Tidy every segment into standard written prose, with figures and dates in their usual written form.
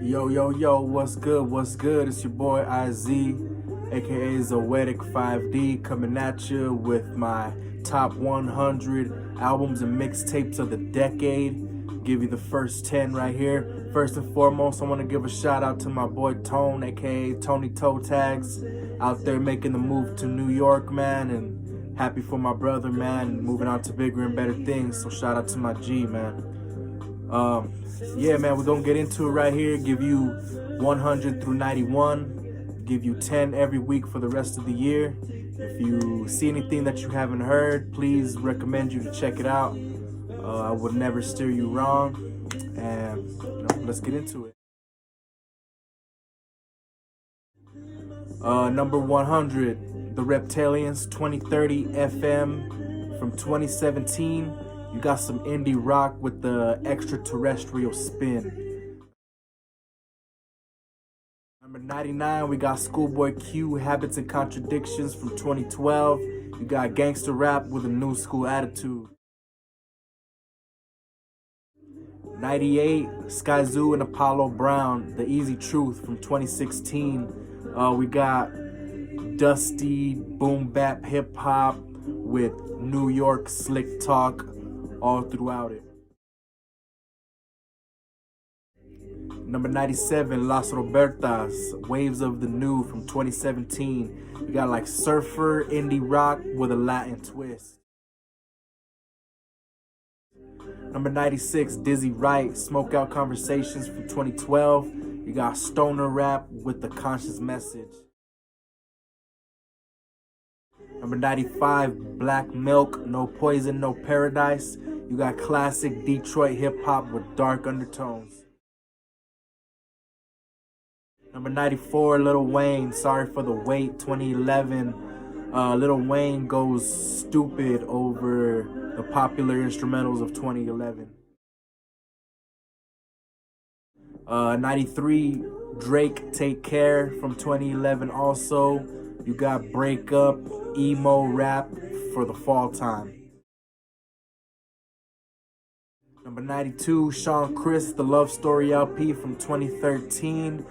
Yo, yo, yo, what's good? What's good? It's your boy IZ, aka Zoetic 5D, coming at you with my top 100 albums and mixtapes of the decade. Give you the first 10 right here. First and foremost, I want to give a shout out to my boy Tone, aka Tony Toe Tags, out there making the move to New York, man, and happy for my brother, man, moving on to bigger and better things. So shout out to my G, man. Yeah, man, we're gonna get into it right here. Give you 100 through 91. Give you 10 every week for the rest of the year. If you see anything that you haven't heard, please recommend you to check it out. I would never steer you wrong. And let's get into it. Number 100, The Reptilians, 2030 FM from 2017. You got some indie rock with the extraterrestrial spin. Number 99, we got Schoolboy Q, Habits and Contradictions from 2012. You got gangster rap with a new school attitude. 98, Sky Zoo and Apollo Brown, The Easy Truth from 2016. We got dusty boom bap hip hop with New York slick talk all throughout it. Number 97, Las Robertas, Waves of the New from 2017. You got like surfer, indie rock with a Latin twist. Number 96, Dizzy Wright, Smoke Out Conversations from 2012. You got stoner rap with the conscious message. Number 95, Black Milk, No Poison, No Paradise. You got classic Detroit hip-hop with dark undertones. Number 94, Lil Wayne, Sorry for the Wait, 2011. Lil Wayne goes stupid over the popular instrumentals of 2011. 93, Drake, Take Care from 2011 also. You got breakup, emo rap for the fall time. Number 92, Sean Chris, The Love Story LP from 2013.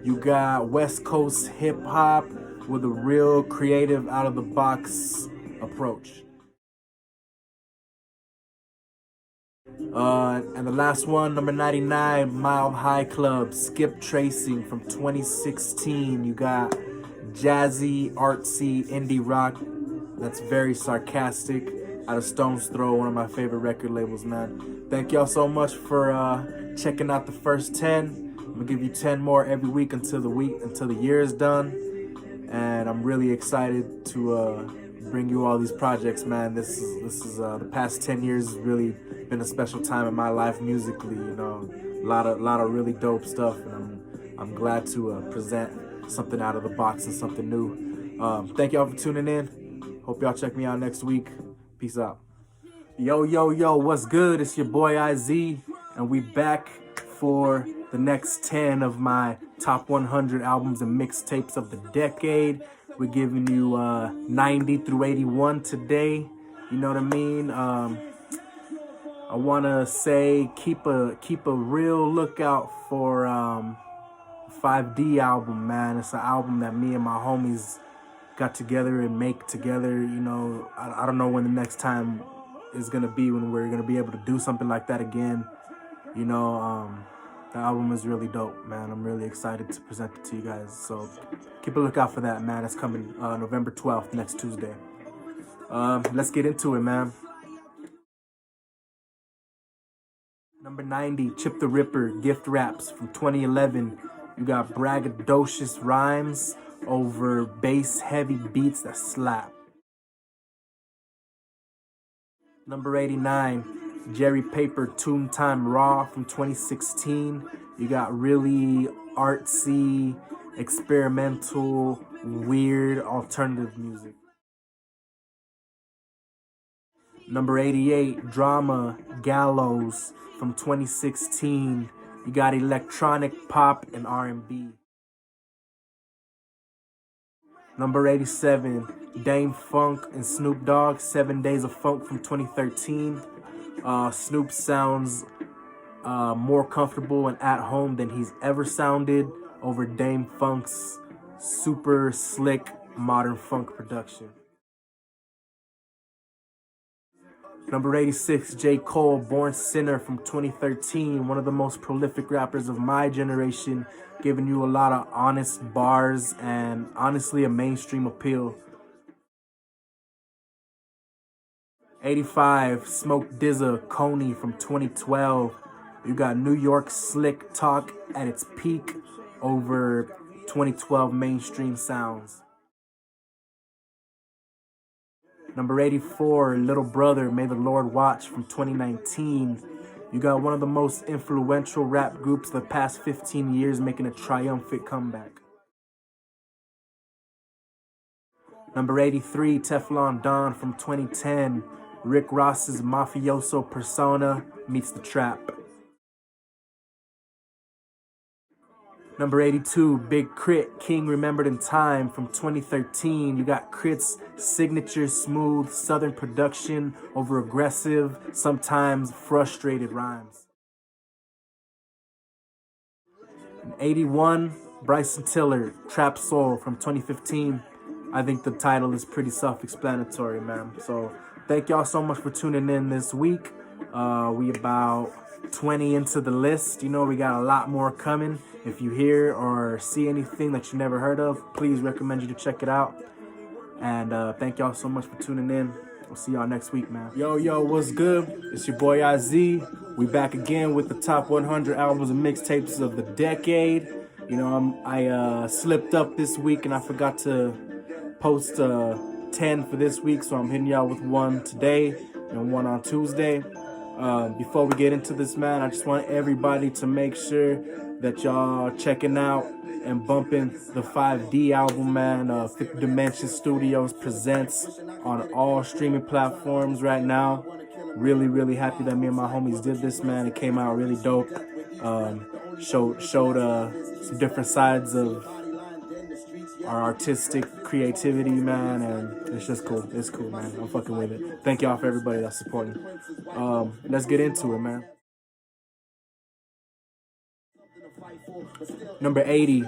You got West Coast hip hop with a real creative, out of the box approach. And the last one, number 99, Mile High Club, Skip Tracing from 2016. You got jazzy, artsy, indie rock that's very sarcastic, out of Stone's Throw, one of my favorite record labels, man. Thank y'all so much for checking out the first 10. I'm gonna give you 10 more every week until the year is done, and I'm really excited to bring you all these projects, man. This is the past 10 years has really been a special time in my life musically. You know, a lot of really dope stuff, and I'm glad to present something out of the box and something new. Thank y'all for tuning in. Hope y'all check me out next week. Peace out. Yo, yo, yo, what's good? It's your boy IZ, and we back for the next 10 of my top 100 albums and mixtapes of the decade. We're giving you 90 through 81 today. You know what I mean? I want to say keep a real lookout for 5D album, man. It's an album that me and my homies got together and make together. You know, I don't know when the next time is gonna be when we're gonna be able to do something like that again. You know, the album is really dope, man. I'm really excited to present it to you guys. So keep a lookout for that, man. It's coming November 12th, next Tuesday. Let's get into it, man. Number 90, Chip the Ripper, Gift Raps from 2011. You got braggadocious rhymes over bass-heavy beats that slap. Number 89, Jerry Paper, Tune Time Raw from 2016. You got really artsy, experimental, weird, alternative music. Number 88, Drama, Gallows from 2016. You got electronic pop and R&B. Number 87, Dame Funk and Snoop Dogg, 7 Days of Funk from 2013. Snoop sounds more comfortable and at home than he's ever sounded over Dame Funk's super slick modern funk production. Number 86, J. Cole, Born Sinner from 2013, one of the most prolific rappers of my generation, giving you a lot of honest bars and honestly a mainstream appeal. 85, Smoke DZA, Coney from 2012. You got New York slick talk at its peak over 2012 mainstream sounds. Number 84, Little Brother, May the Lord Watch from 2019. You got one of the most influential rap groups of the past 15 years making a triumphant comeback. Number 83, Teflon Don from 2010. Rick Ross's mafioso persona meets the trap. Number 82, Big Crit, King Remembered in Time from 2013. You got Crit's signature smooth southern production over aggressive, sometimes frustrated rhymes. 81, Bryson Tiller, Trap Soul from 2015. I think the title is pretty self-explanatory, man. So thank y'all so much for tuning in this week. We about 20 into the list. You know, we got a lot more coming. If you hear or see anything that you never heard of, please recommend you to check it out. And thank y'all so much for tuning in. We'll see y'all next week, man. Yo, what's good? It's your boy IZ. We back again with the top 100 albums and mixtapes of the decade. You know, I slipped up this week and I forgot to post 10 for this week, so I'm hitting y'all with one today and one on Tuesday. Before we get into this, man, I just want everybody to make sure that y'all checking out and bumping the 5D album, man. Fifth Dimension Studios presents on all streaming platforms right now. Really happy that me and my homies did this, man. It came out really dope. Showed some different sides of our artistic creativity, man, and it's just cool. It's cool, man. I'm fucking with it. Thank y'all for everybody that's supporting. Let's get into it, man. Number 80,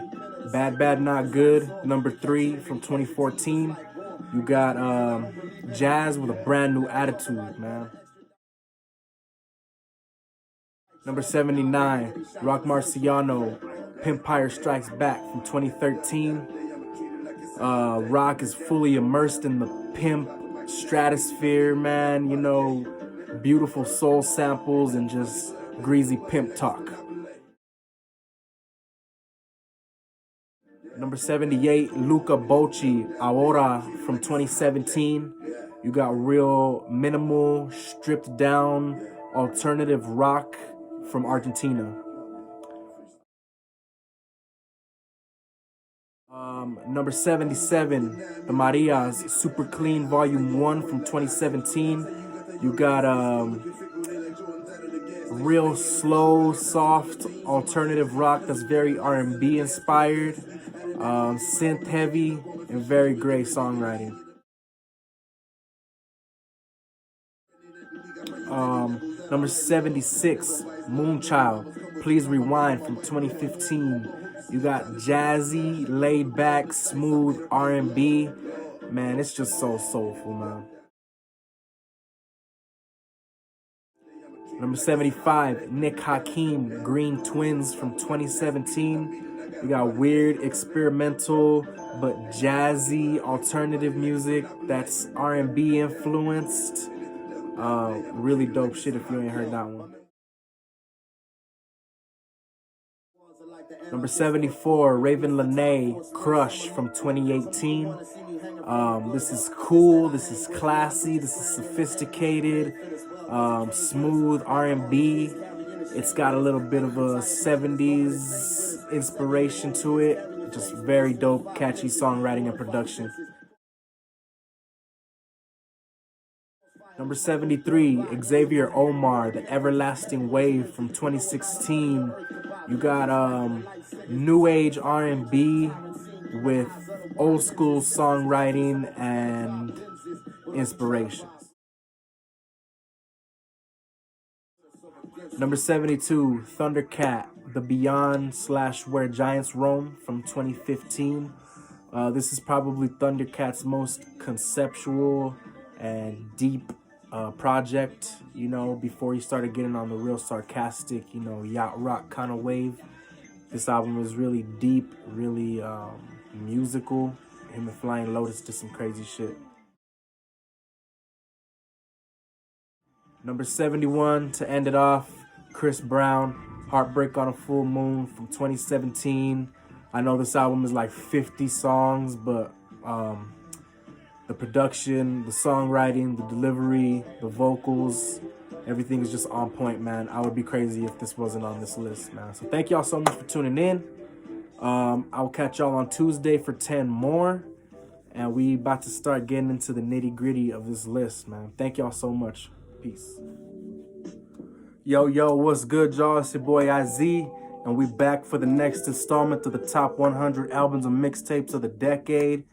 Bad Not Good. Number 3 from 2014. You got Jazz with a Brand New Attitude, man. Number 79, Rock Marciano, Pimpire Strikes Back from 2013. Rock is fully immersed in the pimp stratosphere, man. You know, beautiful soul samples and just greasy pimp talk. Number 78, Luca Bocci, Ahora from 2017. You got real minimal, stripped down, alternative rock from Argentina. Number 77, The Marias, Super Clean Volume 1 from 2017. You got real slow, soft, alternative rock that's very R&B inspired, synth heavy, and very great songwriting. Number 76, Moonchild, Please Rewind from 2015. You got jazzy, laid back, smooth R&B. Man, it's just so soulful, man. Number 75, Nick Hakim, Green Twins from 2017. You got weird, experimental, but jazzy, alternative music that's R&B influenced. Really dope shit if you ain't heard that one. Number 74, Raven Lene, Crush from 2018. This is cool, this is classy, this is sophisticated, smooth R&B. It's got a little bit of a 70s inspiration to it. Just very dope, catchy songwriting and production. Number 73, Xavier Omar, The Everlasting Wave from 2016. You got new age R&B with old school songwriting and inspirations. Number 72, Thundercat, The Beyond / Where Giants Roam from 2015. This is probably Thundercat's most conceptual and deep project, you know, before he started getting on the real sarcastic, you know, yacht rock kind of wave. This album is really deep, really musical. Him and Flying Lotus did some crazy shit. Number 71, to end it off, Chris Brown, Heartbreak on a Full Moon from 2017. I know this album is like 50 songs, but the production, the songwriting, the delivery, the vocals, everything is just on point, man. I would be crazy if this wasn't on this list, man. So thank y'all so much for tuning in. I'll catch y'all on Tuesday for 10 more. And we about to start getting into the nitty gritty of this list, man. Thank y'all so much. Peace. Yo, what's good, y'all? It's your boy IZ, and we back for the next installment of the top 100 albums and mixtapes of the decade.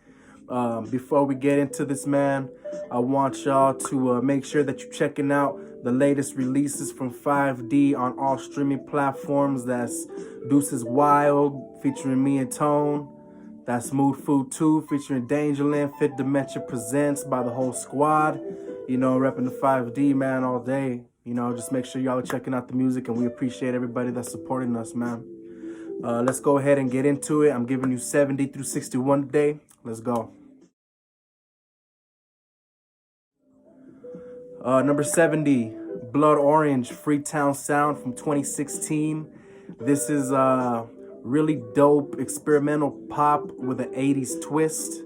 Before we get into this, man, I want y'all to make sure that you're checking out the latest releases from 5D on all streaming platforms. That's Deuces Wild featuring me and Tone. That's Mood Food 2 featuring Dangerland. Fit Dementia Presents by the whole squad. You know, repping the 5D, man, all day. You know, just make sure y'all are checking out the music, and we appreciate everybody that's supporting us, man. Let's go ahead and get into it. I'm giving you 70 through 61 today. Let's go. Number 70, Blood Orange, Freetown Sound from 2016. This is really dope experimental pop with an 80s twist.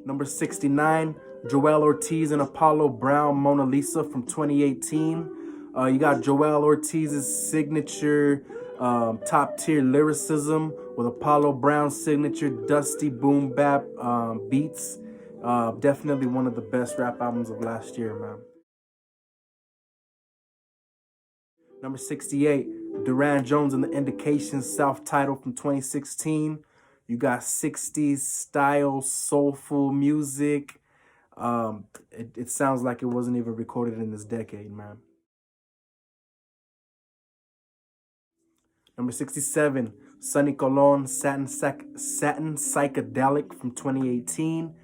Number 69, Joel Ortiz and Apollo Brown, Mona Lisa from 2018. You got Joel Ortiz's signature top tier lyricism with Apollo Brown's signature dusty boom bap beats. Definitely one of the best rap albums of last year, man. Number 68, Duran Jones and the Indications, self-titled from 2016. You got 60s style soulful music. It sounds like it wasn't even recorded in this decade, man. Number 67, Sonny Colon, Satin Psychedelic from 2018.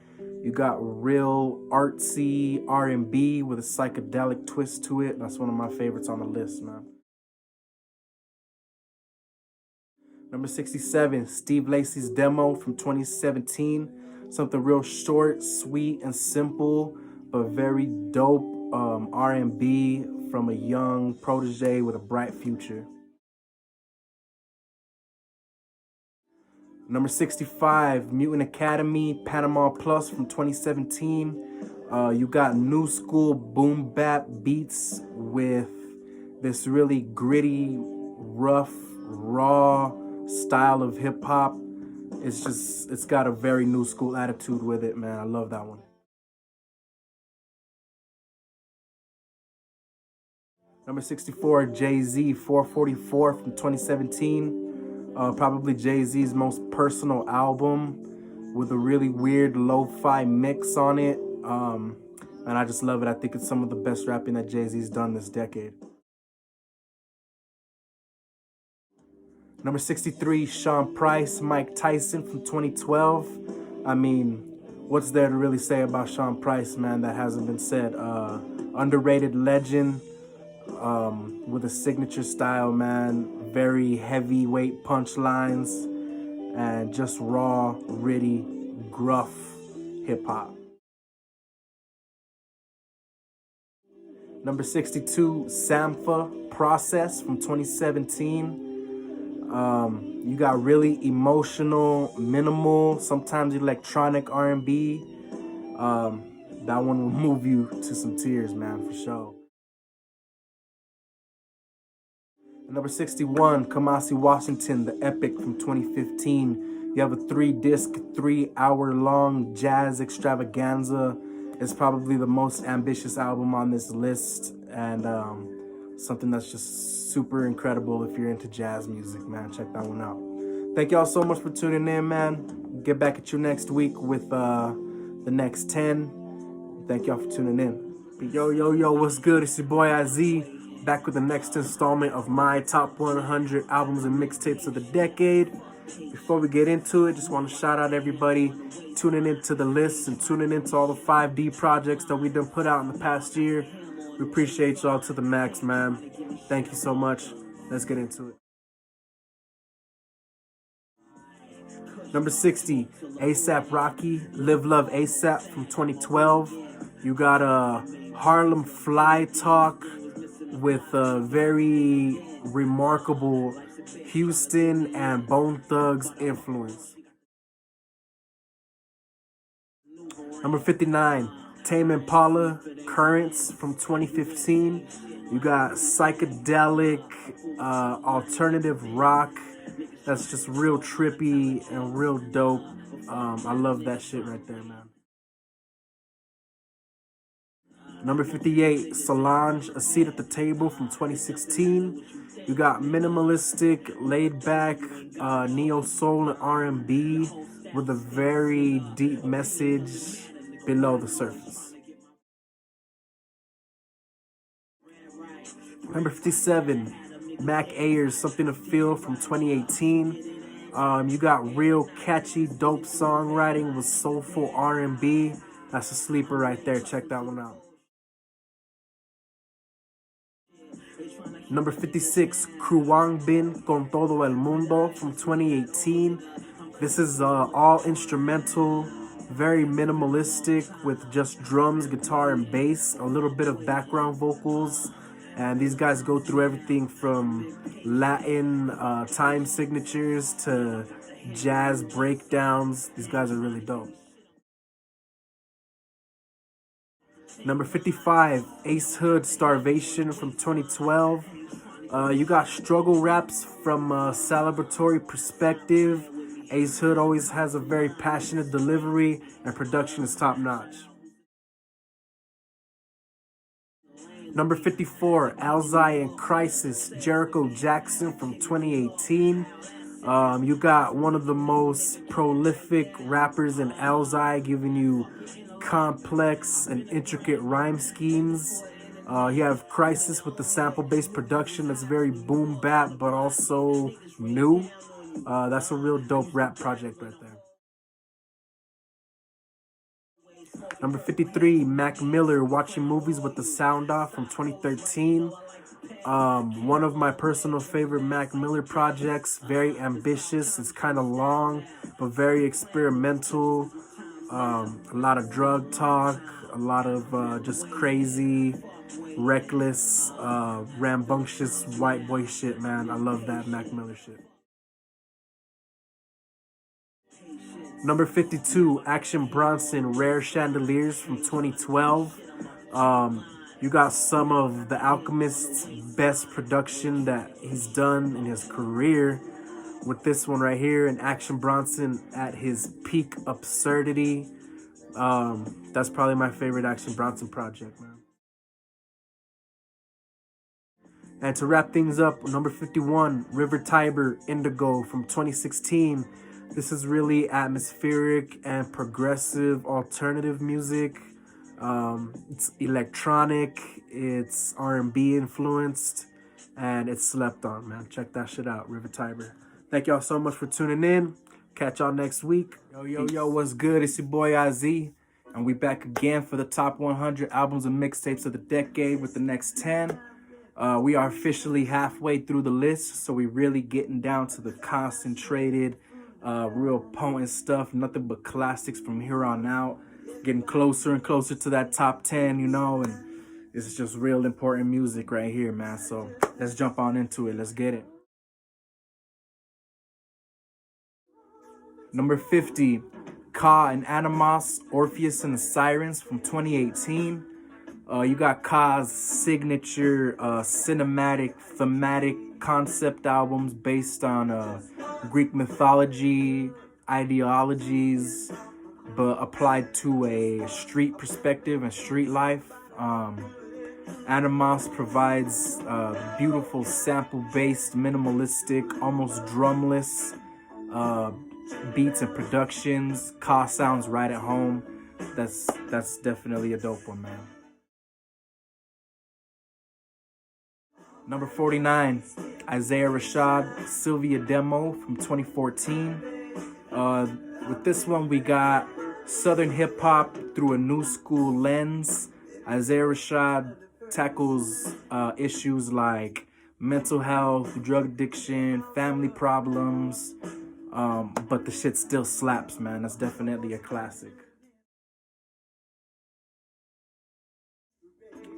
You got real artsy R&B with a psychedelic twist to it. That's one of my favorites on the list, man. Number 67, Steve Lacy's Demo from 2017. Something real short, sweet, and simple, but very dope R&B from a young protege with a bright future. Number 65, Mutant Academy, Panama Plus from 2017. You got new school boom bap beats with this really gritty, rough, raw style of hip hop. It's got a very new school attitude with it, man. I love that one. Number 64, Jay-Z, 444 from 2017. Probably Jay-Z's most personal album with a really weird lo-fi mix on it. And I just love it. I think it's some of the best rapping that Jay-Z's done this decade. Number 63, Sean Price, Mike Tyson from 2012. I mean, what's there to really say about Sean Price, man, that hasn't been said? Underrated legend with a signature style, man. Very heavyweight punchlines and just raw, gritty, gruff hip-hop. Number 62, Sampha, Process from 2017. You got really emotional, minimal, sometimes electronic R&B. That one will move you to some tears, man, for sure. Number 61, Kamasi Washington, The Epic from 2015. You have a 3-disc, 3-hour-long jazz extravaganza. It's probably the most ambitious album on this list, and something that's just super incredible if you're into jazz music, man. Check that one out. Thank y'all so much for tuning in, man. Get back at you next week with the next 10. Thank y'all for tuning in. Yo, what's good? It's your boy IZ, back with the next installment of my top 100 albums and mixtapes of the decade. Before we get into it, just want to shout out everybody tuning into the list and tuning into all the 5D projects that we done put out in the past year. We appreciate y'all to the max, man. Thank you so much. Let's get into it. Number 60, A$AP Rocky, Live Love A$AP from 2012. You got a Harlem Fly Talk with a very remarkable Houston and Bone Thugs influence. Number 59, Tame Impala, Currents from 2015. You got psychedelic, alternative rock that's just real trippy and real dope. I love that shit right there, man. Number 58, Solange, A Seat at the Table from 2016. You got minimalistic, laid-back, neo-soul and R&B with a very deep message below the surface. Number 57, Mac Ayers, Something to Feel from 2018. You got real catchy, dope songwriting with soulful R&B. That's a sleeper right there. Check that one out. Number 56, Kruwang Bin Con Todo El Mundo from 2018. This is all instrumental, very minimalistic with just drums, guitar, and bass, a little bit of background vocals. And these guys go through everything from Latin time signatures to jazz breakdowns. These guys are really dope. Number 55, Ace Hood, Starvation from 2012. You got struggle raps from a celebratory perspective. Ace Hood always has a very passionate delivery and production is top notch. Number 54, Alzai and Crisis, Jericho Jackson from 2018. You got one of the most prolific rappers in Alzai giving you complex and intricate rhyme schemes. You have Crisis with the sample-based production that's very boom bap but also new. That's a real dope rap project right there. Number 53, Mac Miller, Watching Movies with the Sound Off from 2013. One of my personal favorite Mac Miller projects, very ambitious. It's kind of long, but very experimental. A lot of drug talk, a lot of just crazy, reckless, rambunctious white boy shit, man. I love that Mac Miller shit. Number 52, Action Bronson, Rare Chandeliers from 2012. You got some of The Alchemist's best production that he's done in his career with this one right here, and Action Bronson at his peak absurdity. That's probably my favorite Action Bronson project, man. And to wrap things up, number 51, River Tiber, Indigo from 2016. This is really atmospheric and progressive alternative music. It's electronic, it's R&B influenced, and it's slept on, man. Check that shit out, River Tiber. Thank y'all so much for tuning in. Catch y'all next week. Yo, what's good? It's your boy IZ, and we back again for the top 100 albums and mixtapes of the decade with the next 10. We are officially halfway through the list, so we're really getting down to the concentrated, real potent stuff. Nothing but classics from here on out. Getting closer and closer to that top 10, you know, and it's just real important music right here, man. So let's jump on into it. Let's get it. Number 50, Ka and Animos, Orpheus and the Sirens from 2018. You got Ka's signature cinematic, thematic concept albums based on Greek mythology, ideologies, but applied to a street perspective and street life. Animos provides beautiful sample-based, minimalistic, almost drumless beats and productions. Ka sounds right at home. That's definitely a dope one, man. Number 49, Isaiah Rashad, Sylvia Demo from 2014. With this one, we got Southern hip hop through a new school lens. Isaiah Rashad tackles issues like mental health, drug addiction, family problems, but the shit still slaps, man. That's definitely a classic.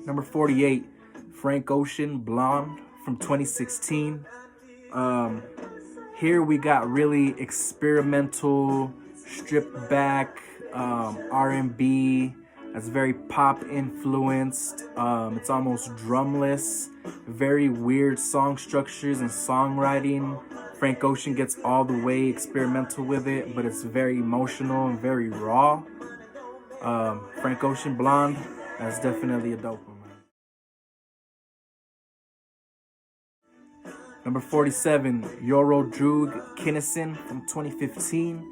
Number 48, Frank Ocean, Blonde from 2016. Here we got really experimental, stripped back R&B. That's very pop influenced. It's almost drumless. Very weird song structures and songwriting. Frank Ocean gets all the way experimental with it, but it's very emotional and very raw. Frank Ocean, Blonde, that's definitely a dope one, man. Number 47, Yoro Droog, Kinnison from 2015.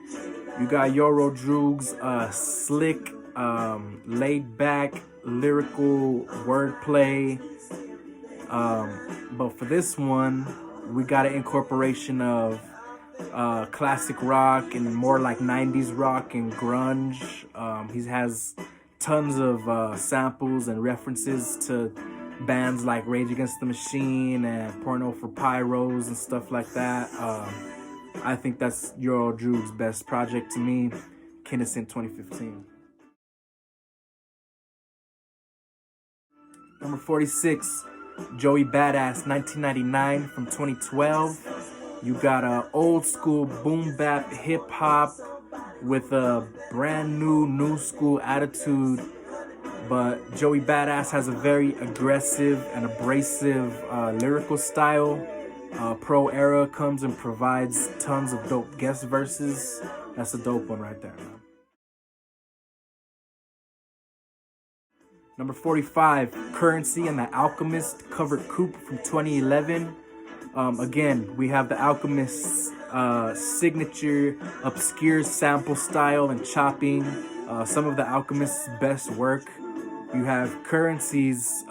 You got Yoro Droog's slick, laid back, lyrical wordplay. But for this one, we got an incorporation of classic rock and more like 90s rock and grunge. He has tons of samples and references to bands like Rage Against the Machine and Porno for Pyros and stuff like that. I think that's Euro Droog's best project to me, Kinnison 2015. Number 46, Joey Badass 1999 from 2012. You got a old school boom bap hip hop with a brand new school attitude. But Joey Badass has a very aggressive and abrasive lyrical style. Pro Era comes and provides tons of dope guest verses. That's a dope one right there, man. Number 45, Currency and the Alchemist covered Coupe from 2011. Again, we have the Alchemist's signature obscure sample style and chopping. Some of the Alchemist's best work. You have Currency's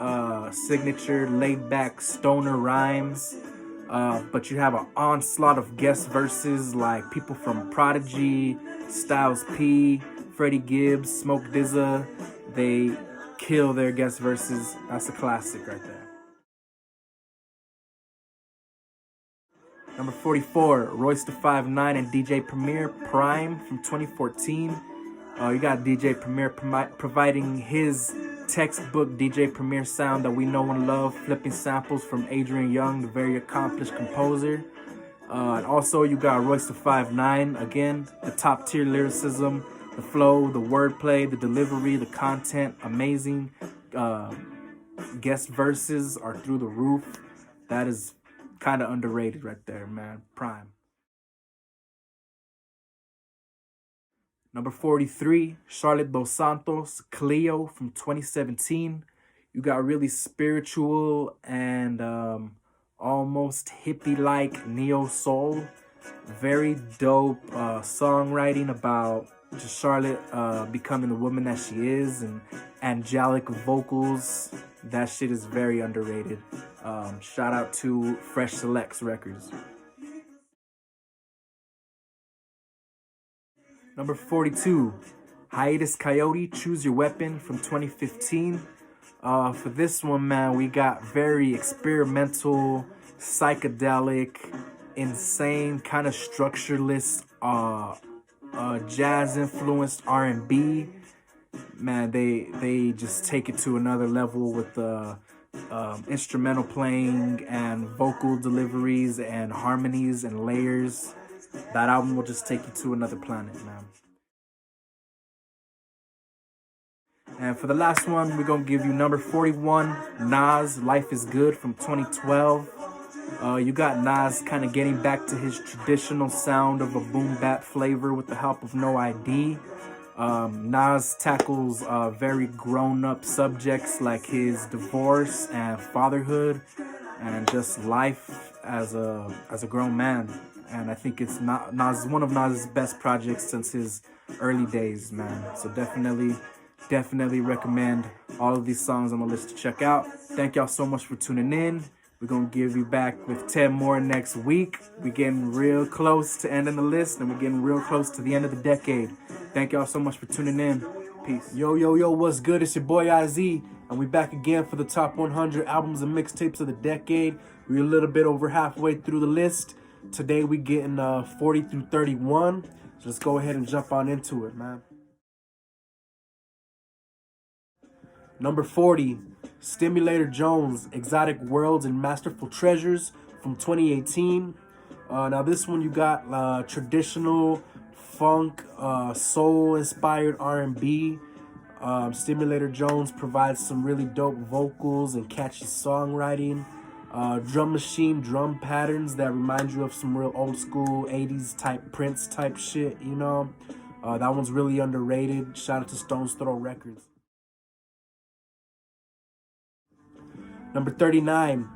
signature laid-back stoner rhymes, but you have an onslaught of guest verses like people from Prodigy, Styles P, Freddie Gibbs, Smoke DZA. They kill their guest verses. That's a classic right there. Number 44, Royce da 5'9" and DJ Premier, Prime from 2014. You got DJ Premier providing his textbook DJ Premier sound that we know and love, flipping samples from Adrian Young, the very accomplished composer. And also you got Royce da 5'9", again, the top tier lyricism, the flow, the wordplay, the delivery, the content, amazing. Guest verses are through the roof. That is kind of underrated right there, man. Prime. Number 43, Charlotte Dos Santos, Cleo from 2017. You got really spiritual and almost hippie-like neo-soul. Very dope songwriting about just Charlotte becoming the woman that she is, and angelic vocals. That shit is very underrated. Shout out to Fresh Selects Records. Number 42, Hiatus Coyote, Choose Your Weapon from 2015. For this one, man, we got very experimental, psychedelic, insane, kind of structureless, jazz-influenced R&B. Man, they just take it to another level with the instrumental playing and vocal deliveries and harmonies and layers. That album will just take you to another planet, man. And for the last one, we're going to give you number 41, Nas, Life is Good from 2012. You got Nas kind of getting back to his traditional sound of a boom bap flavor with the help of No ID. Nas tackles very grown-up subjects like his divorce and fatherhood and just life as a grown man. And I think it's one of Nas's best projects since his early days, man. So definitely recommend all of these songs on the list to check out. Thank y'all so much for tuning in. We're going to give you back with 10 more next week. We're getting real close to ending the list, and we're getting real close to the end of the decade. Thank y'all so much for tuning in. Peace. Yo, what's good? It's your boy IZ, and we back again for the top 100 albums and mixtapes of the decade. We're a little bit over halfway through the list. Today we getting 40 through 31. So let's go ahead and jump on into it, man. Number 40, Stimulator Jones, Exotic Worlds and Masterful Treasures from 2018. Now this one you got traditional funk, soul-inspired R&B. Stimulator Jones provides some really dope vocals and catchy songwriting. Drum machine drum patterns that remind you of some real old school 80s type Prince type shit, you know. That one's really underrated. Shout out to Stone's Throw Records. Number 39,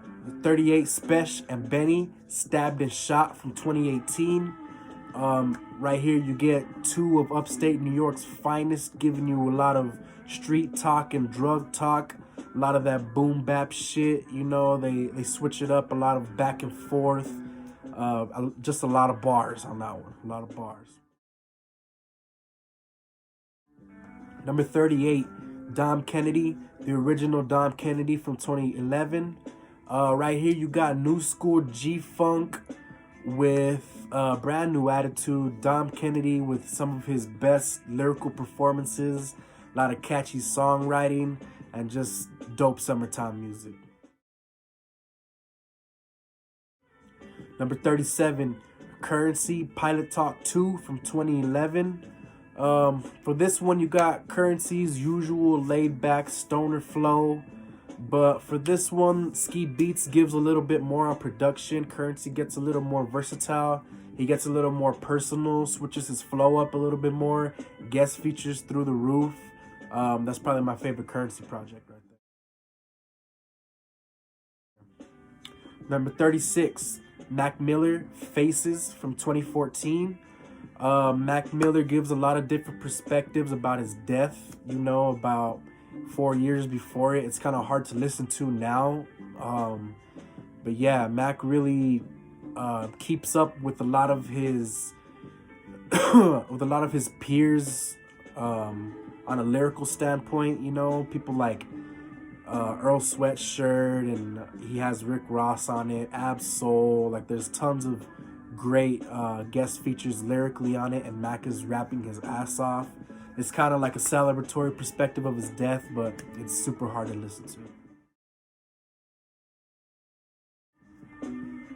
38 Spesh and Benny, Stabbed and Shot from 2018. Right here you get two of upstate New York's finest, giving you a lot of street talk and drug talk, a lot of that boom bap shit, you know. They switch it up, a lot of back and forth, just a lot of bars on that one, a lot of bars. Number 38, Dom Kennedy, the original Dom Kennedy from 2011. Right here you got new school G-Funk with brand new attitude. Dom Kennedy with some of his best lyrical performances, a lot of catchy songwriting, and just dope summertime music. Number 37, Currency, Pilot Talk 2 from 2011. For this one, you got Currency's usual laid-back stoner flow. But for this one, Ski Beats gives a little bit more on production. Currency gets a little more versatile. He gets a little more personal, switches his flow up a little bit more. Guest features through the roof. That's probably my favorite Currency project right there. Number 36, Mac Miller, Faces from 2014. Mac Miller gives a lot of different perspectives about his death, you know, about 4 years before it. It's kind of hard to listen to now. But yeah, Mac really keeps up with a lot of his peers on a lyrical standpoint, you know, people like Earl Sweatshirt, and he has Rick Ross on it, Ab Soul. Like, there's tons of great guest features lyrically on it, and Mac is rapping his ass off. It's kind of like a celebratory perspective of his death, but it's super hard to listen to.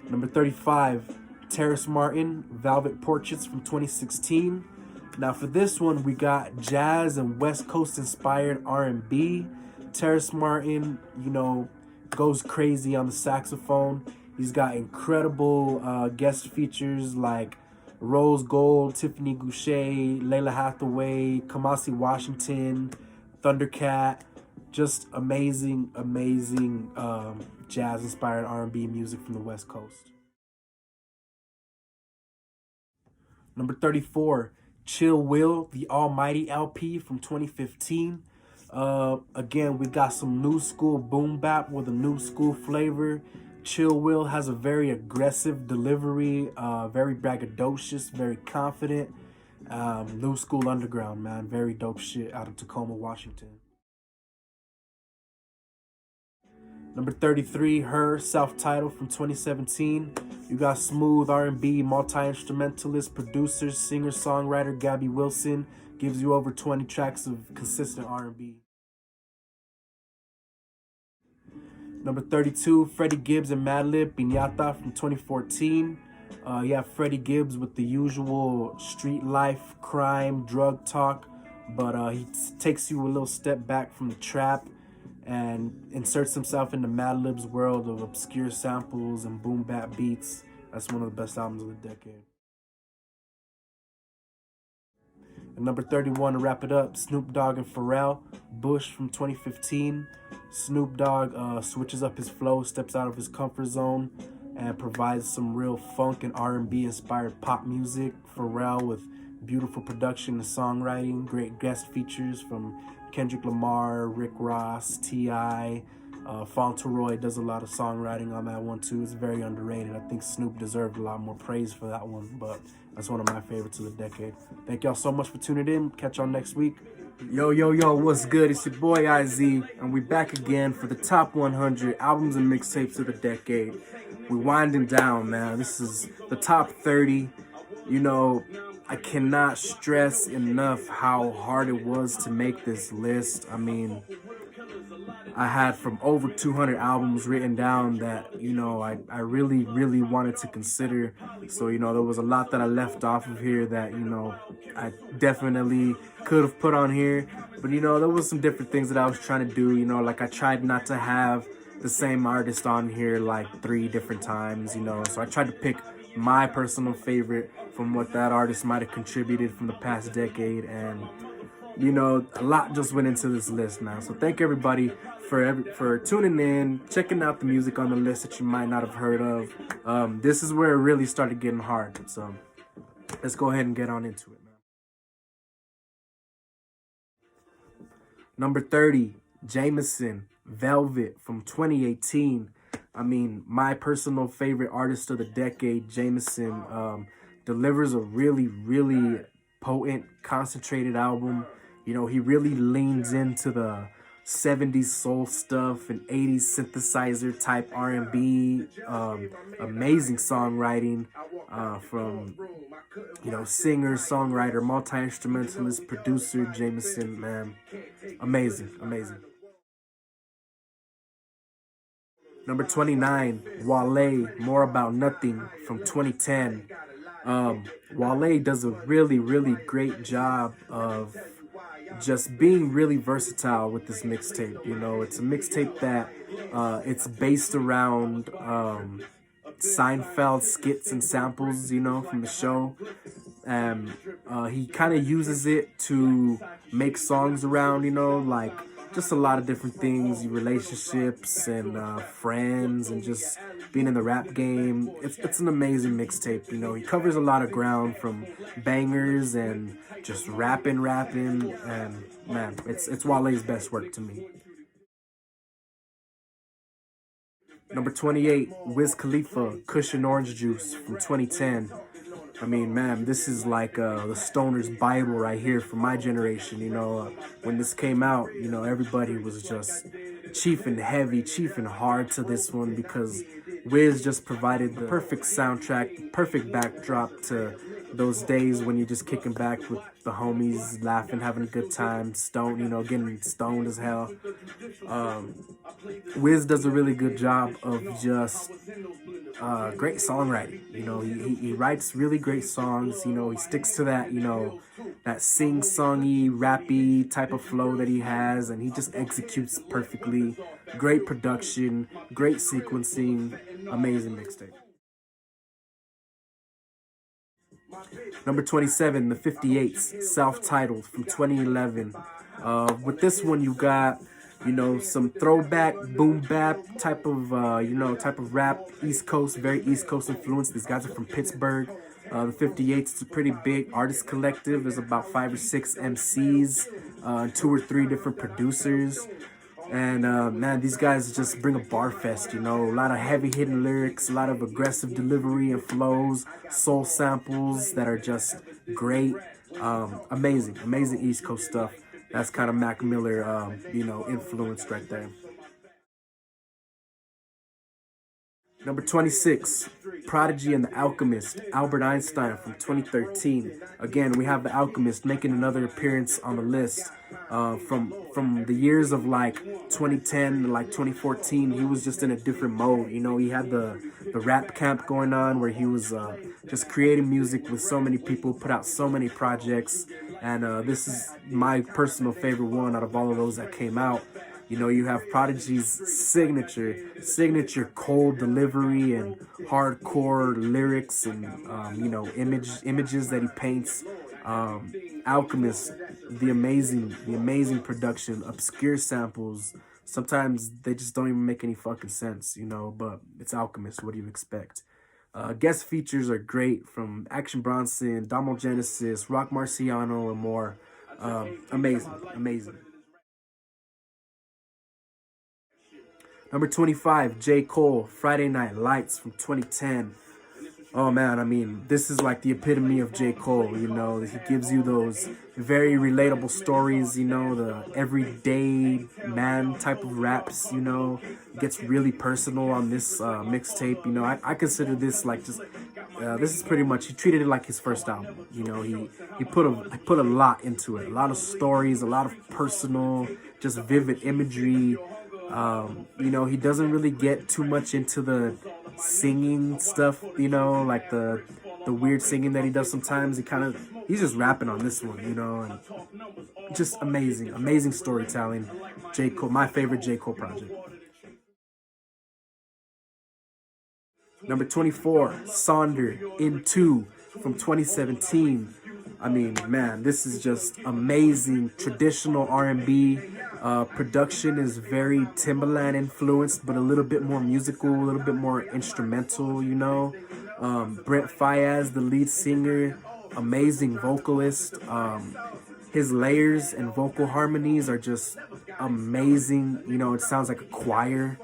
Number 35, Terrace Martin, Velvet Portraits from 2016. Now for this one, we got jazz and West Coast inspired R&B. Terrace Martin, you know, goes crazy on the saxophone. He's got incredible guest features like Rose Gold, Tiffany Goucher, Layla Hathaway, Kamasi Washington, Thundercat. Just amazing jazz-inspired R&B music from the West Coast. Number 34, Chill Will, the Almighty LP from 2015. Again, we got some new school boom bap with a new school flavor. Chill Will has a very aggressive delivery, very braggadocious, very confident. New school underground, man. Very dope shit out of Tacoma, Washington. Number 33, Her, self-titled from 2017. You got smooth R&B, multi-instrumentalist, producer, singer-songwriter Gabby Wilson. Gives you over 20 tracks of consistent R&B. Number 32, Freddie Gibbs and Madlib, Piñata from 2014. You have Freddie Gibbs with the usual street life, crime, drug talk, but he takes you a little step back from the trap and inserts himself into Madlib's world of obscure samples and boom bap beats. That's one of the best albums of the decade. And number 31, to wrap it up, Snoop Dogg and Pharrell, Bush from 2015. Snoop Dogg switches up his flow, steps out of his comfort zone, and provides some real funk and R&B inspired pop music. Pharrell with beautiful production and songwriting, great guest features from Kendrick Lamar, Rick Ross, T.I., Fauntleroy does a lot of songwriting on that one too. It's very underrated. I think Snoop deserved a lot more praise for that one, but that's one of my favorites of the decade. Thank y'all so much for tuning in. Catch y'all next week. Yo, what's good? It's your boy IZ, and we back again for the top 100 albums and mixtapes of the decade. We're winding down, man. This is the top 30. You know, I cannot stress enough how hard it was to make this list. I mean, I had from over 200 albums written down that, you know, I really, really wanted to consider. So, you know, there was a lot that I left off of here that, you know, I definitely could have put on here. But, you know, there was some different things that I was trying to do. You know, like I tried not to have the same artist on here like 3 different times, you know. So I tried to pick my personal favorite from what that artist might have contributed from the past decade. And, you know, a lot just went into this list, man. So thank everybody for tuning in, checking out the music on the list that you might not have heard of. This is where it really started getting hard. So let's go ahead and get on into it, man. Number 30, Jameson, Velvet from 2018. I mean, my personal favorite artist of the decade, Jameson, delivers a really, really potent, concentrated album. You know, he really leans into the 70s soul stuff and 80s synthesizer type R&B. Amazing songwriting from, you know, singer, songwriter, multi-instrumentalist, producer, Jameson, man. Amazing. Number 29, Wale, More About Nothing from 2010. Wale does a really, really great job of just being really versatile with this mixtape. You know, it's a mixtape that it's based around Seinfeld skits and samples, you know, from the show. And he kind of uses it to make songs around, you know, like just a lot of different things, relationships and friends and just being in the rap game. It's an amazing mixtape, you know. He covers a lot of ground from bangers and just rapping, and man, it's Wale's best work to me. Number 28, Wiz Khalifa, Cushion Orange Juice from 2010. I mean, man, this is like the Stoner's Bible right here for my generation. You know, when this came out, you know, everybody was just chiefing heavy, chiefing hard to this one because Wiz just provided the perfect soundtrack, the perfect backdrop to those days when you're just kicking back with the homies, laughing, having a good time, stoned, you know, getting stoned as hell. Wiz does a really good job of just great songwriting. You know, he writes really great songs. You know, he sticks to that, you know, that sing-songy, rappy type of flow that he has, and he just executes perfectly. Great production, great sequencing, amazing mixtape. Number 27, the 58s, self-titled from 2011. With this one, you got, you know, some throwback boom bap type of, you know, type of rap, East Coast, very East Coast influence. These guys are from Pittsburgh. The 58s, it's a pretty big artist collective. There's about 5 or 6 MCs, 2 or 3 different producers. And man, these guys just bring a bar fest, you know, a lot of heavy hitting lyrics, a lot of aggressive delivery and flows, soul samples that are just great. Amazing East Coast stuff. That's kind of Mac Miller, you know, influenced right there. Number 26, Prodigy and the Alchemist, Albert Einstein from 2013. Again, we have the Alchemist making another appearance on the list. From the years of like 2010 to like 2014, he was just in a different mode. You know, he had the rap camp going on where he was just creating music with so many people, put out so many projects. And this is my personal favorite one out of all of those that came out. You know, you have Prodigy's signature cold delivery and hardcore lyrics and, you know, images that he paints. Alchemist, the amazing production, obscure samples. Sometimes they just don't even make any fucking sense, you know, but it's Alchemist. What do you expect? Guest features are great from Action Bronson, Domo Genesis, Rock Marciano, and more. Amazing. Number 25, J. Cole, Friday Night Lights from 2010. Oh man, I mean, this is like the epitome of J. Cole, you know. He gives you those very relatable stories, you know, the everyday man type of raps, you know. It gets really personal on this mixtape, you know. I consider this like just, this is pretty much, he treated it like his first album, you know. He put a lot into it, a lot of stories, a lot of personal, just vivid imagery. You know, he doesn't really get too much into the singing stuff, you know, like the weird singing that he does sometimes. He's just rapping on this one, you know, and just amazing storytelling. J. Cole, my favorite J. Cole project. Number 24, Sonder, Into from 2017. I mean, man, this is just amazing traditional R&B. Production is very Timbaland influenced, but a little bit more musical, a little bit more instrumental, you know. Brent Faiyaz, the lead singer, amazing vocalist. His layers and vocal harmonies are just amazing. You know, it sounds like a choir.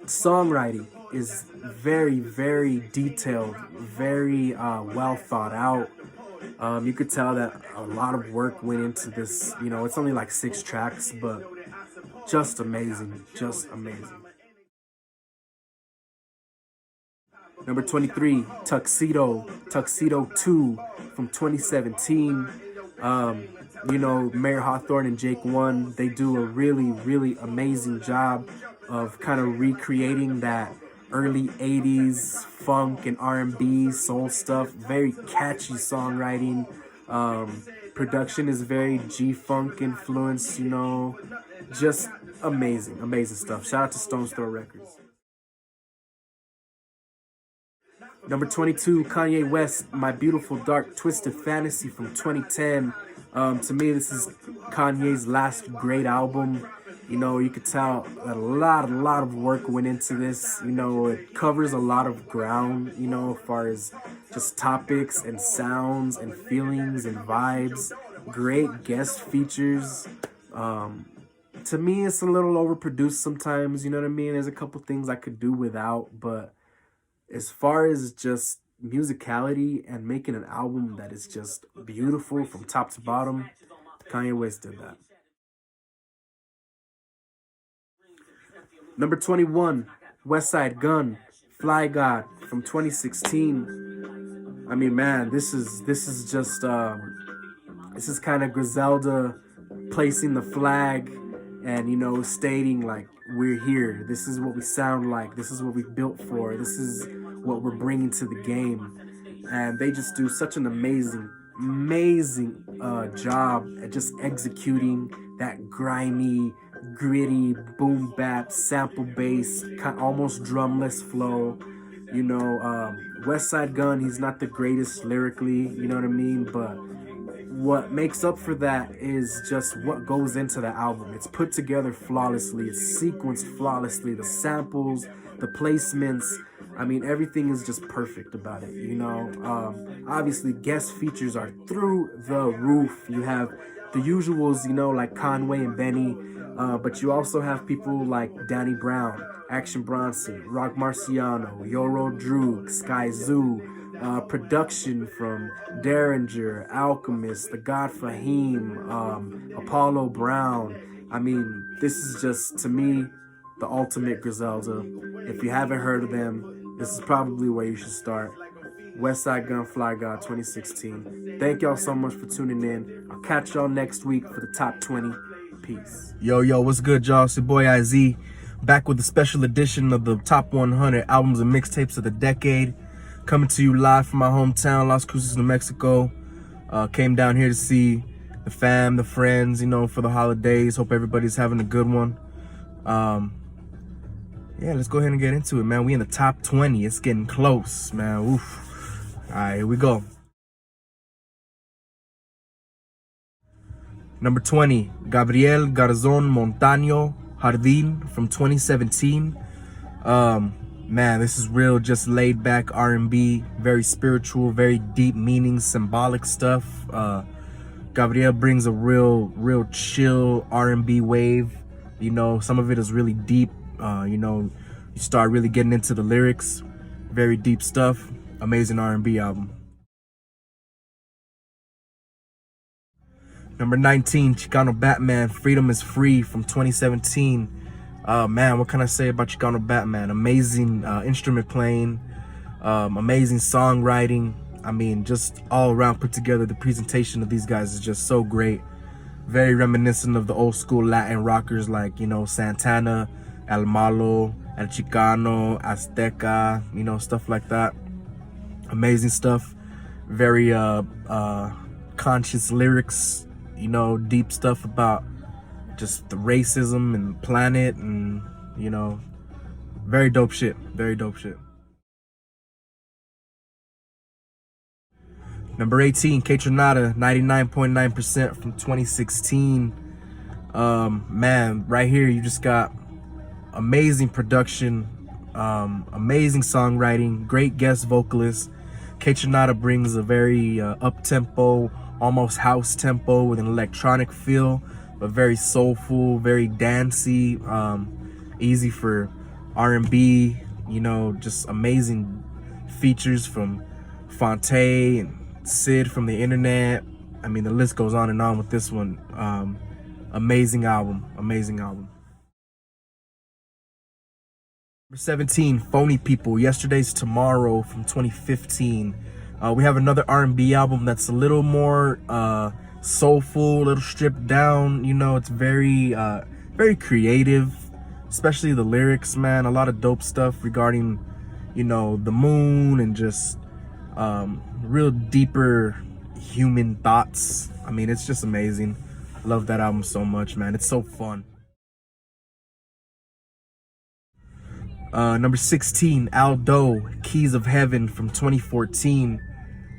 Songwriting is very detailed, very well thought out. You could tell that a lot of work went into this. You know, it's only like 6 tracks, but just amazing, just amazing. Number 23, Tuxedo 2 from 2017. You know, Mayor Hawthorne and Jake One, they do a really amazing job of kind of recreating that early 80s funk and R&B soul stuff. Very catchy songwriting. Production is very G-funk influenced, you know. Just amazing stuff. Shout out to Stone's Throw Records. Number 22, Kanye West, My Beautiful Dark Twisted Fantasy from 2010. To me, this is Kanye's last great album. You know, you could tell that a lot of work went into this. You know, it covers a lot of ground, you know, as far as just topics and sounds and feelings and vibes. Great guest features. To me, it's a little overproduced sometimes, you know what I mean? There's a couple things I could do without, but as far as just musicality and making an album that is just beautiful from top to bottom, Kanye West did that. Number 21, Westside Gunn, Fly God from 2016. I mean, man, this is just this is kind of Griselda placing the flag and, you know, stating like, we're here. This is what we sound like. This is what we built for. This is what we're bringing to the game. And they just do such an amazing job at just executing that grimy, gritty, boom bap, sample bass, almost drumless flow. You know, Westside Gunn, he's not the greatest lyrically, you know what I mean? But what makes up for that is just what goes into the album. It's put together flawlessly. It's sequenced flawlessly. The samples, the placements, I mean, everything is just perfect about it, you know? Obviously, guest features are through the roof. You have the usuals, you know, like Conway and Benny, but you also have people like Danny Brown, Action Bronson, Rock Marciano, Yoro Droog, Sky Zoo, production from Derringer, Alchemist, The God Fahim, Apollo Brown. I mean, this is just, to me, the ultimate Griselda. If you haven't heard of them, this is probably where you should start. Westside Gunn, Fly God 2016. Thank y'all so much for tuning in. I'll catch y'all next week for the top 20. Peace. Yo, what's good, y'all? It's your boy IZ, back with a special edition of the top 100 albums and mixtapes of the decade. Coming to you live from my hometown, Las Cruces, New Mexico. Came down here to see the fam, the friends, you know, for the holidays. Hope everybody's having a good one. Yeah, let's go ahead and get into it, man. We in the top 20. It's getting close, man. Oof. All right, here we go. Number 20, Gabriel Garzón Montaño Jardín from 2017. Man, this is real, just laid back R&B, very spiritual, very deep meaning, symbolic stuff. Gabriel brings a real chill R&B wave You know, some of it is really deep. You know, you start really getting into the lyrics. Very deep stuff. Amazing R&B album. Number 19, Chicano Batman, Freedom is Free from 2017. Man, what can I say about Chicano Batman? Amazing instrument playing, amazing songwriting. I mean, just all around put together. The presentation of these guys is just so great. Very reminiscent of the old school Latin rockers like, you know, Santana, El Malo, El Chicano, Azteca, you know, stuff like that. Amazing stuff. Very conscious lyrics, you know, deep stuff about just the racism and planet, and you know, very dope shit. Very dope shit. Number 18, Kaytranada, 99.9% from 2016. Man, right here you just got amazing production, amazing songwriting, great guest vocalist. Kaytranada brings a very up-tempo, almost house tempo with an electronic feel, but very soulful, very dancey, easy for R&B, you know, just amazing features from Fonte and Sid from the internet. I mean, the list goes on and on with this one. Amazing album, amazing album. Number 17, Phony People, Yesterday's Tomorrow from 2015. We have another R&B album that's a little more soulful, a little stripped down. You know, it's very creative, especially the lyrics, man. A lot of dope stuff regarding, you know, the moon and just real deeper human thoughts. I mean, it's just amazing. Love that album so much, man. It's so fun. Number 16, Aldo, Keys of Heaven from 2014.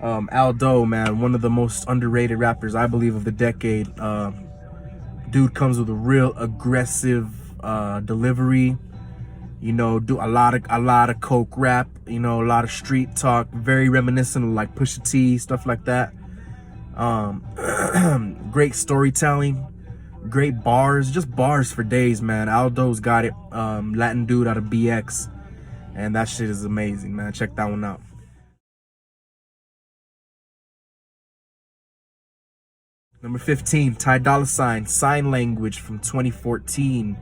Aldo, man, one of the most underrated rappers, I believe, of the decade. Dude comes with a real aggressive delivery. You know, do a lot of coke rap. You know, a lot of street talk. Very reminiscent of like Pusha T, stuff like that. Great storytelling. Great bars, just bars for days, man. Aldo's got it. Latin dude out of BX, and that shit is amazing, man. Check that one out. Number 15, Ty Dolla $ign, Sign Language from 2014.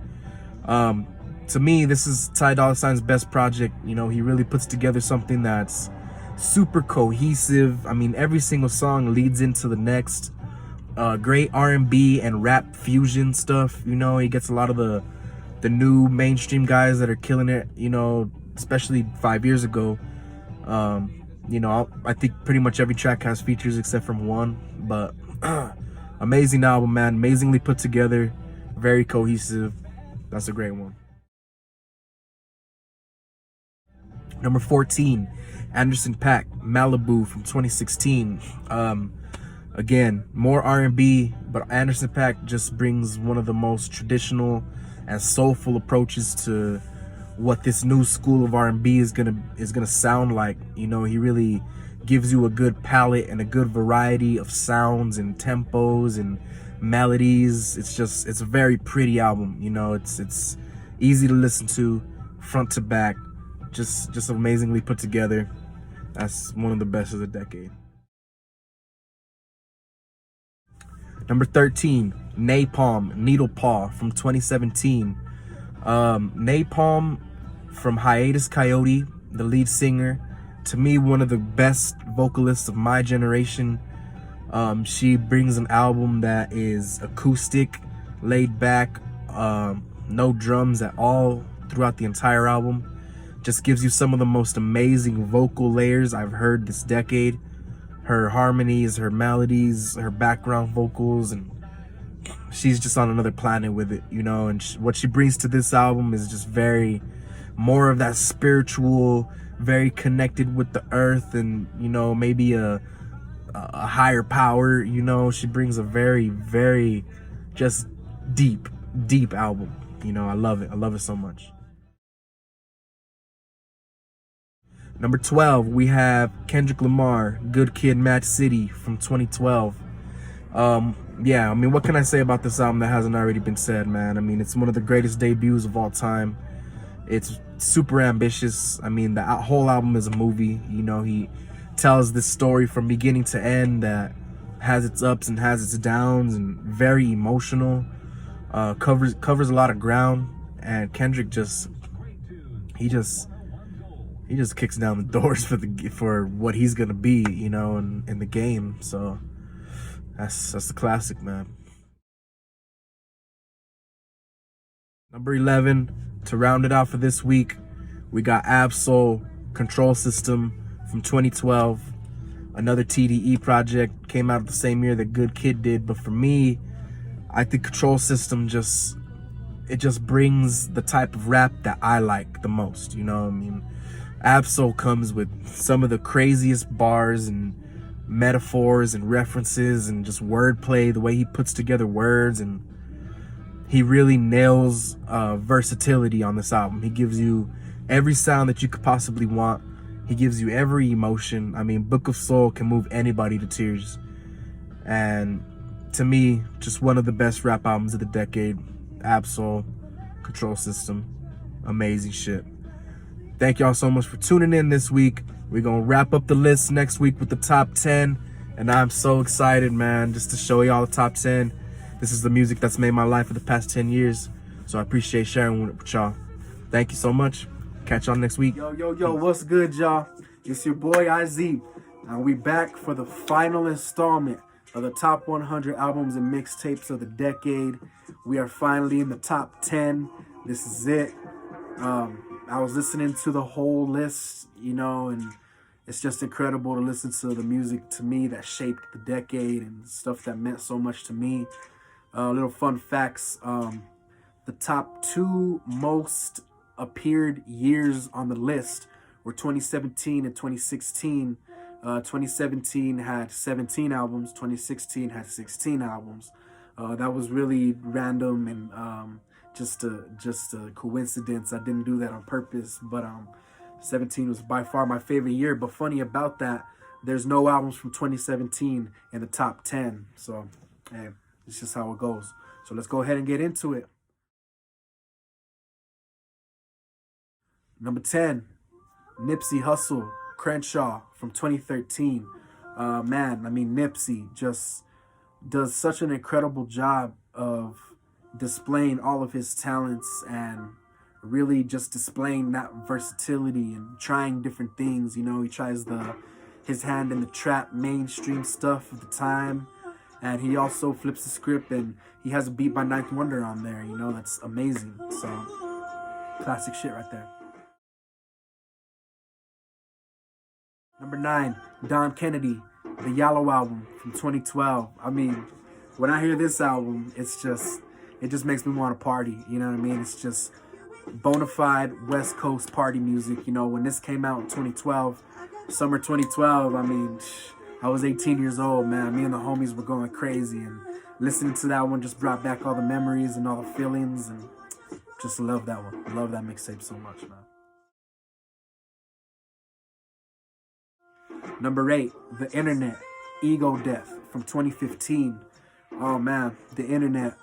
To me, this is Ty Dolla $ign's best project. You know, he really puts together something that's super cohesive. I mean, every single song leads into the next. Great R&B and rap fusion stuff. You know, he gets a lot of the new mainstream guys that are killing it, you know, especially 5 years ago. You know, I think pretty much every track has features except from one, but amazing album, man. Amazingly put together, very cohesive. That's a great one. Number 14, Anderson .Paak, Malibu from 2016. Again, more R&B, but Anderson .Paak just brings one of the most traditional and soulful approaches to what this new school of R&B is gonna sound like. You know, he really gives you a good palette and a good variety of sounds and tempos and melodies. It's a very pretty album. You know, it's easy to listen to, front to back, just amazingly put together. That's one of the best of the decade. Number 13, Napalm, Needle Paw from 2017. Napalm from Hiatus Coyote, the lead singer. To me, one of the best vocalists of my generation. She brings an album that is acoustic, laid back, no drums at all throughout the entire album. Just gives you some of the most amazing vocal layers I've heard this decade. Her harmonies, her melodies, her background vocals, and she's just on another planet with it, you know. And what she brings to this album is just very more of that spiritual, very connected with the earth, and you know, maybe a higher power. You know, she brings a very just deep album. You know, I love it so much. Number 12, we have Kendrick Lamar, Good Kid, Mad City from 2012. yeah, I mean, what can I say about this album that hasn't already been said, man? I mean, it's one of the greatest debuts of all time. It's super ambitious. I mean, the whole album is a movie. You know, he tells this story from beginning to end that has its ups and has its downs, and very emotional. Covers a lot of ground, and Kendrick he just kicks down the doors for what he's gonna be, you know, in the game. So that's the classic, man. Number 11, to round it out for this week, we got Ab-Soul, Control System from 2012. Another TDE project, came out the same year that Good Kid did. But for me, I think Control System just brings the type of rap that I like the most. You know what I mean? Ab-Soul comes with some of the craziest bars and metaphors and references and just wordplay, the way he puts together words, and he really nails versatility on this album. He gives you every sound that you could possibly want. He gives you every emotion. I mean, Book of Soul can move anybody to tears. And to me, just one of the best rap albums of the decade. Ab-Soul, Control System, amazing shit. Thank y'all so much for tuning in this week. We're gonna wrap up the list next week with the top 10. And I'm so excited, man, just to show y'all the top 10. This is the music that's made my life for the past 10 years. So I appreciate sharing it with y'all. Thank you so much. Catch y'all next week. Yo, what's good, y'all? It's your boy IZ. And we back for the final installment of the top 100 albums and mixtapes of the decade. We are finally in the top 10. This is it. I was listening to the whole list, you know, and it's just incredible to listen to the music, to me, that shaped the decade and stuff that meant so much to me. Little fun facts. The top 2 most appeared years on the list were 2017 and 2016. 2017 had 17 albums. 2016 had 16 albums. That was really random and just a coincidence. I didn't do that on purpose, but 17 was by far my favorite year. But funny about that, there's no albums from 2017 in the top 10. So, hey, it's just how it goes. So let's go ahead and get into it. Number 10, Nipsey Hussle, Crenshaw from 2013. Man, I mean, Nipsey just does such an incredible job of displaying all of his talents and really just displaying that versatility and trying different things. You know, he tries his hand in the trap mainstream stuff of the time. And he also flips the script, and he has a beat by Ninth Wonder on there. You know, that's amazing. So, classic shit right there. Number 9, Don Kennedy, the Yellow Album from 2012. I mean, when I hear this album, it just makes me want to party. You know what I mean? It's just bona fide West Coast party music. You know, when this came out in 2012, summer 2012, I mean, I was 18 years old, man. Me and the homies were going crazy, and listening to that one just brought back all the memories and all the feelings, and just love that one. Love that mixtape so much, man. Number 8, The Internet, Ego Death from 2015. Oh man, The Internet,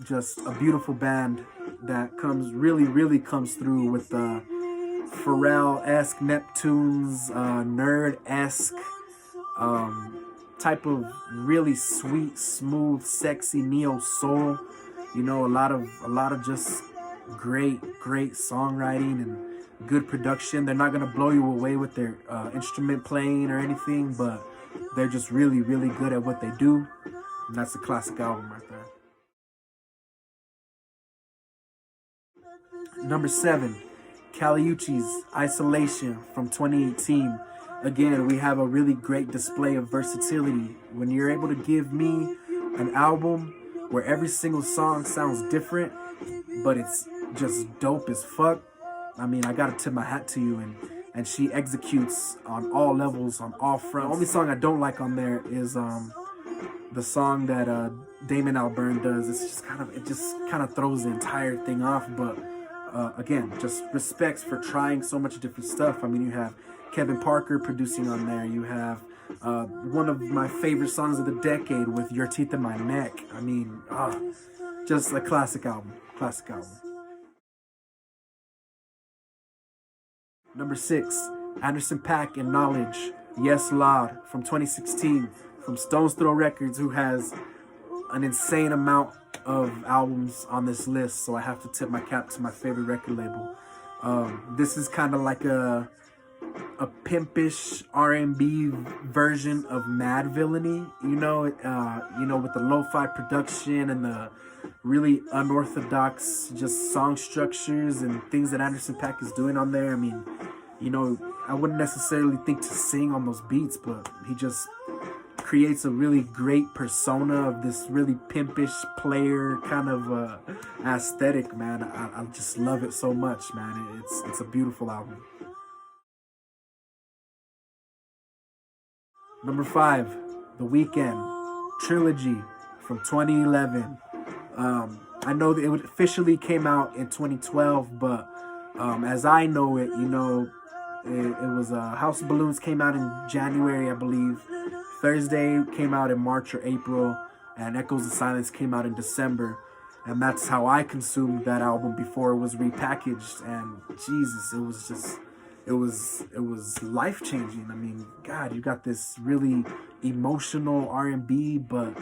just a beautiful band that really comes through with Pharrell-esque Neptunes, nerd-esque type of really sweet, smooth, sexy neo soul. You know, a lot of just great songwriting and good production. They're not gonna blow you away with their instrument playing or anything, but they're just really good at what they do, and that's a classic album right there. Number 7, Kali Uchis, Isolation from 2018. Again, we have a really great display of versatility. When you're able to give me an album where every single song sounds different, but it's just dope as fuck, I mean, I gotta tip my hat to you, and she executes on all levels, on all fronts. The only song I don't like on there is the song that Damon Albarn does. It just kind of throws the entire thing off, but again, just respects for trying so much different stuff. I mean, you have Kevin Parker producing on there. You have one of my favorite songs of the decade with Your Teeth in My Neck. I mean, just a classic album. Classic album. Number 6, Anderson .Paak and Knowledge, Yes Loud from 2016 from Stones Throw Records, who has an insane amount of albums on this list, so I have to tip my cap to my favorite record label. This is kind of like a pimpish R&B version of Mad Villainy, you know, with the lo-fi production and the really unorthodox just song structures and things that Anderson .Paak is doing on there. I mean, you know, I wouldn't necessarily think to sing on those beats, but he just creates a really great persona of this really pimpish player kind of aesthetic, man. I just love it so much, man. It's a beautiful album. Number 5, The Weeknd, Trilogy from 2011. I know that it officially came out in 2012, but as I know it, you know, it was House of Balloons came out in January, I believe. Thursday came out in March or April, and Echoes of Silence came out in December. And that's how I consumed that album before it was repackaged. And Jesus, it was life-changing. I mean, God, you got this really emotional R&B, but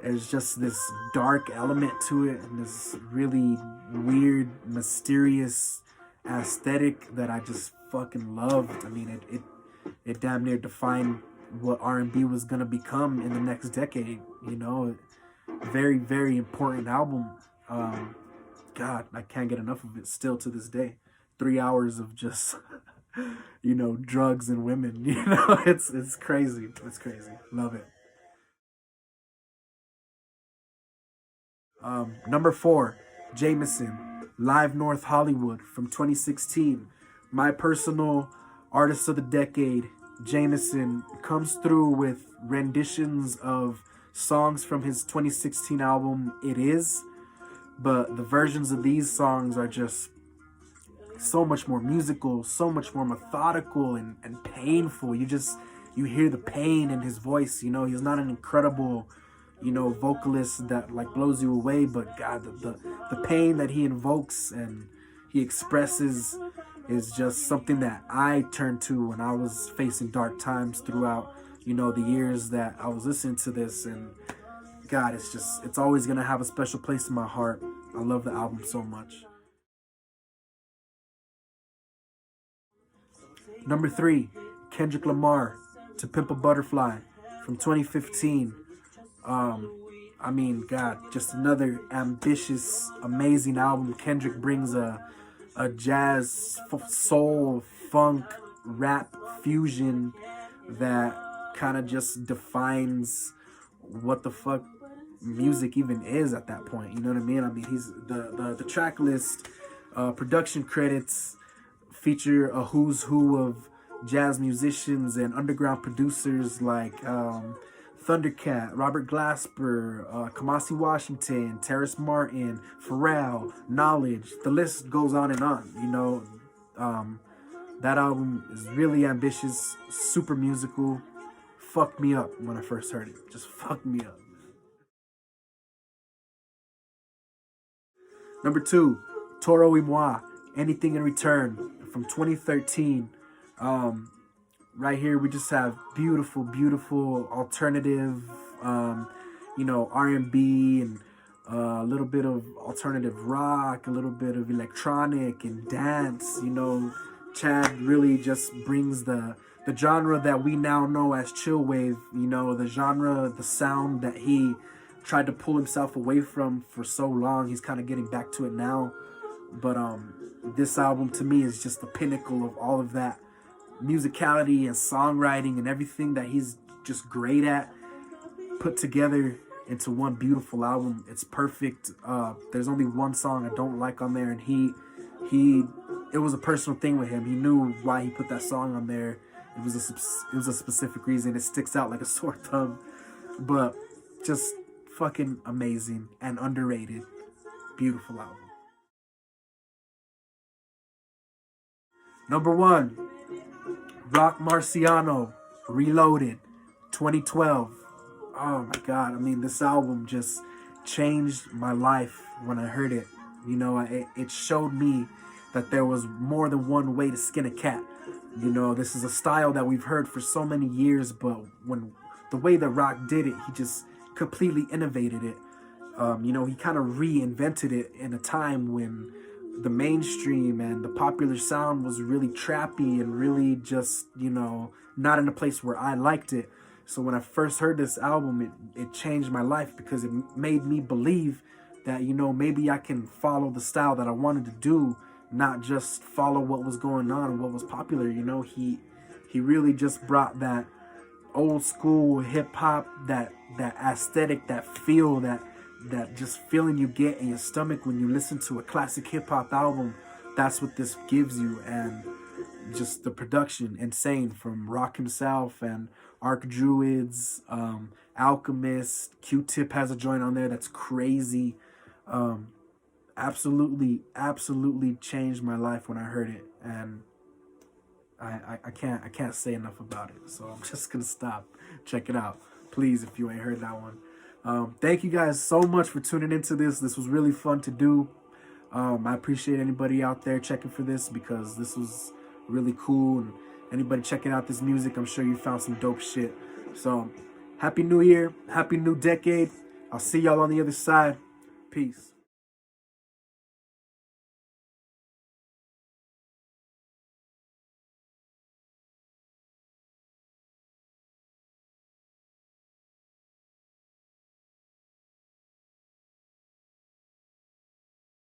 there's just this dark element to it and this really weird, mysterious aesthetic that I just fucking loved. I mean, it damn near defined what R&B was gonna become in the next decade, you know. Very, very important album. God, I can't get enough of it still to this day. 3 hours of just you know, drugs and women, you know. It's crazy. It's crazy. Love it. Number 4, Jameson, Live North Hollywood from 2016. My personal artist of the decade, Jameson, comes through with renditions of songs from his 2016 album, It Is. But the versions of these songs are just so much more musical, so much more methodical and painful. You hear the pain in his voice, you know. He's not an incredible, you know, vocalist that like blows you away, but God, the pain that he invokes and he expresses is just something that I turned to when I was facing dark times throughout, you know, the years that I was listening to this. And God, it's always gonna have a special place in my heart. I love the album so much. Number 3, Kendrick Lamar, To Pimp a Butterfly from 2015. I mean, God, just another ambitious, amazing album. Kendrick brings a jazz, soul, funk, rap fusion that kind of just defines what the fuck music even is at that point. You know what I mean? I mean, he's the track list, production credits feature a who's who of jazz musicians and underground producers like Thundercat, Robert Glasper, Kamasi Washington, Terrace Martin, Pharrell, Knowledge. The list goes on and on. You know, that album is really ambitious, super musical. Fucked me up when I first heard it. Just fucked me up. Number 2, Toro y Moi, Anything in Return from 2013. Right here we just have beautiful, beautiful alternative, you know, R&B and a little bit of alternative rock, a little bit of electronic and dance. You know, Chad really just brings the genre that we now know as chill wave, you know, the genre, the sound that he tried to pull himself away from for so long. He's kind of getting back to it now. But this album to me is just the pinnacle of all of that musicality and songwriting and everything that he's just great at, put together into one beautiful album. It's perfect. There's only one song I don't like on there, and it was a personal thing with him. He knew why he put that song on there. It was a specific reason. It sticks out like a sore thumb, but just fucking amazing and underrated. Beautiful album. Number 1, Rock Marciano, Reloaded, 2012. Oh my God. I mean, this album just changed my life when I heard it. You know, it showed me that there was more than one way to skin a cat. You know, this is a style that we've heard for so many years, but when the way that Rock did it, he just completely innovated it. You know, he kind of reinvented it in a time when the mainstream and the popular sound was really trappy and really just, you know, not in a place where I liked it. So when I first heard this album, it changed my life because it made me believe that, you know, maybe I can follow the style that I wanted to do, not just follow what was going on and what was popular. You know, he really just brought that old school hip hop, that aesthetic, that feel, that just feeling you get in your stomach when you listen to a classic hip hop album. That's what this gives you. And just the production, insane, from Rock himself and Arc Druids, Alchemist, Q-Tip has a joint on there that's crazy. Absolutely changed my life when I heard it, and I can't say enough about it. So I'm just gonna stop. Check it out, please, if you ain't heard that one. Thank you guys so much for tuning into this. This was really fun to do. I appreciate anybody out there checking for this because this was really cool. And anybody checking out this music, I'm sure you found some dope shit. So, Happy New Year, Happy New Decade. I'll see y'all on the other side. Peace.